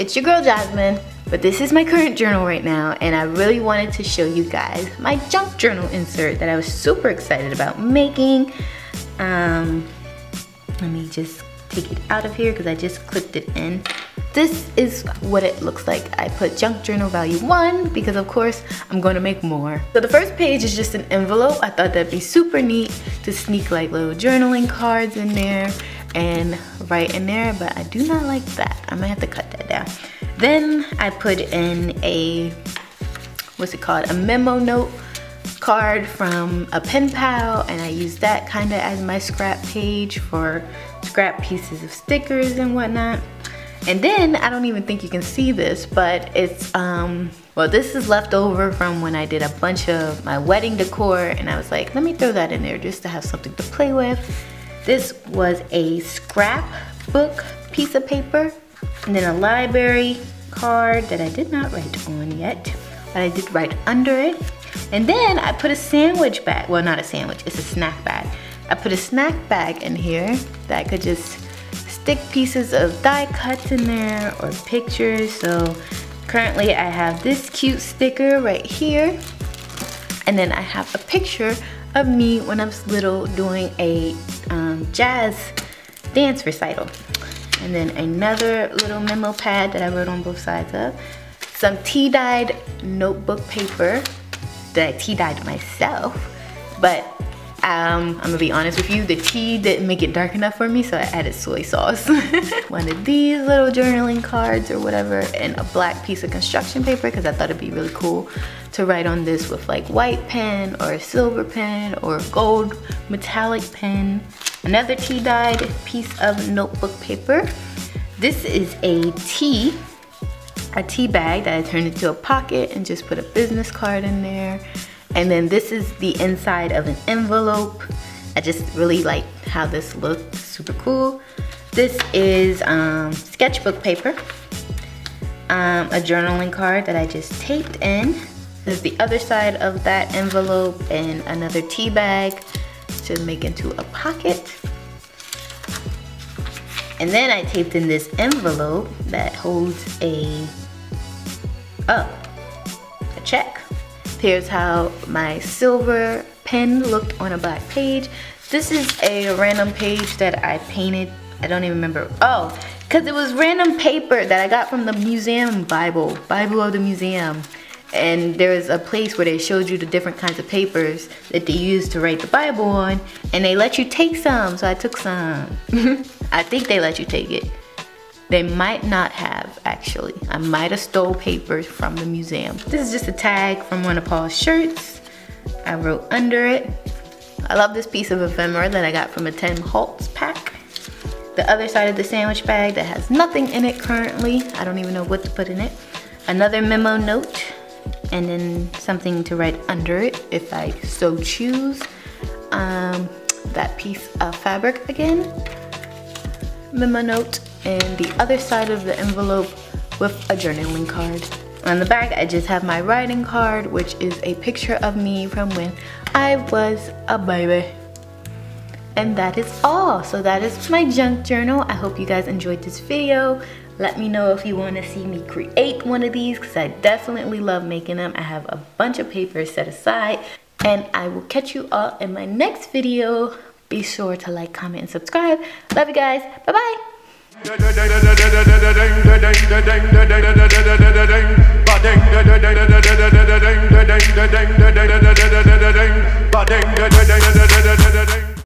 it's your girl Jasmine, but this is my current journal right now, and I really wanted to show you guys my junk journal insert that I was super excited about making. Let me just take it out of here because I just clipped it in. This is what it looks like. I put junk journal value 1 because of course I'm going to make more. So the first page is just an envelope. I thought that'd be super neat to sneak like little journaling cards in there and write in there, but I do not like that. I might have to cut that down. Then I put in a, what's it called? A memo note card from a pen pal, and I use that kind of as my scrap page for scrap pieces of stickers and whatnot. And then I don't even think you can see this, but it's well, this is left over from when I did a bunch of my wedding decor, and I was like, let me throw that in there just to have something to play with. This was a scrapbook piece of paper, and then a library card that I did not write on yet, but I did write under it. And then I put a sandwich bag, well, not a sandwich, it's a snack bag. I put a snack bag in here that I could just stick pieces of die cuts in there or pictures. So currently I have this cute sticker right here, and then I have a picture of me when I was little doing a jazz dance recital. And then another little memo pad that I wrote on both sides of. Some tea-dyed notebook paper that I tea-dyed myself, but I'm gonna be honest with you, the tea didn't make it dark enough for me, so I added soy sauce. One of these little journaling cards or whatever, and a black piece of construction paper because I thought it'd be really cool to write on this with like white pen or a silver pen or gold metallic pen. Another tea-dyed piece of notebook paper. This is a tea bag that I turned into a pocket and just put a business card in there. And then this is the inside of an envelope. I just really like how this looks, super cool. This is sketchbook paper, a journaling card that I just taped in. This is the other side of that envelope, and another tea bag to make into a pocket. And then I taped in this envelope that holds a check. Here's how my silver pen looked on a black page. This is a random page that I painted. I don't even remember. Oh, because it was random paper that I got from the museum Bible of the museum. And there was a place where they showed you the different kinds of papers that they used to write the Bible on, and they let you take some, so I took some. I think they let you take it. They might not have, actually. I might have stole papers from the museum. This is just a tag from one of Paul's shirts. I wrote under it. I love this piece of ephemera that I got from a Tim Holtz pack. The other side of the sandwich bag that has nothing in it currently. I don't even know what to put in it. Another memo note, and then something to write under it if I so choose. That piece of fabric again. Memo note, and the other side of the envelope with a journaling card. On the back, I just have my writing card, which is a picture of me from when I was a baby. And that is all. So that is my junk journal. I hope you guys enjoyed this video. Let me know if you want to see me create one of these, because I definitely love making them. I have a bunch of papers set aside, and I will catch you all in my next video. Be sure to like, comment, and subscribe. Love you guys. Bye-bye.